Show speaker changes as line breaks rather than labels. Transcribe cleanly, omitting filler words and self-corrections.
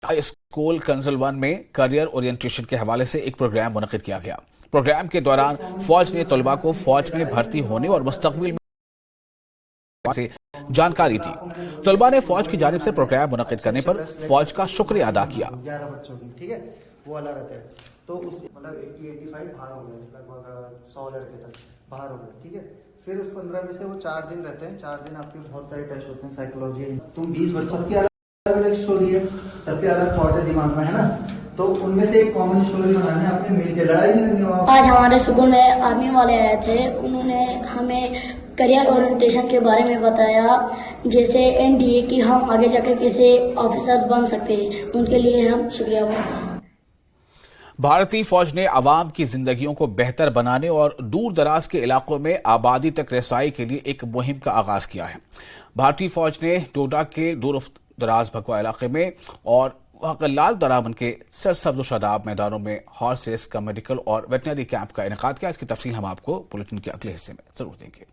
High school Kansal one में career orientation के हवाले से एक प्रोग्राम मुनक्किद किया गया। प्रोग्राम के दौरान फौज ने तलबा को फौज में भर्ती होने और मुस्तकबिल में से जानकारी दी। तलबा ने फौज की जानिब से प्रोग्राम मुनक्किद करने पर फौज का शुक्रिया अदा किया।
11 बच्चों की, ठीक है, वो वाला रहता है। तो उस मतलब 80-85 बाहर हो गए, लगभग 100 लड़के तक बाहर हो गए, ठीक है। फिर उस 15 में से वो 4 दिन रहते हैं। 4 दिन आपके बहुत सारे टेस्ट होते हैं, साइकोलॉजी। तुम 20 बच्चों की अलग स्टोरी है, सबके अलग थॉट है दिमाग में, है ना। तो उनमें से एक कॉमन स्टोरी बनानी है, आपने मिलकर लड़ाई नहीं करनी है।
आज हमारे स्कूल में आर्मी वाले आए थे, उन्होंने हमें करियर ओरिएंटेशन के बारे में बताया, जैसे एनडीए की हम आगे जाकर किसी ऑफिसर बन सकते हैं, उनके लिए हम शुक्रिया बोलते हैं।
भारतीय फौज ने अवाम की जिंदगियों को बेहतर बनाने और दूर दराज के इलाकों में आबादी तक रसाई के लिए एक मुहिम का आगाज किया है। भारतीय फौज ने डोडा के दूर दराज भगवा इलाके में और लाल दरामन के सरसब्ज शादाब मैदानों में हॉर्स रेस का मेडिकल और वेटनरी कैंप का इनेकाद किया। इसकी तफसील हम आपको बुलेटिन के अगले हिस्से में जरूर देंगे।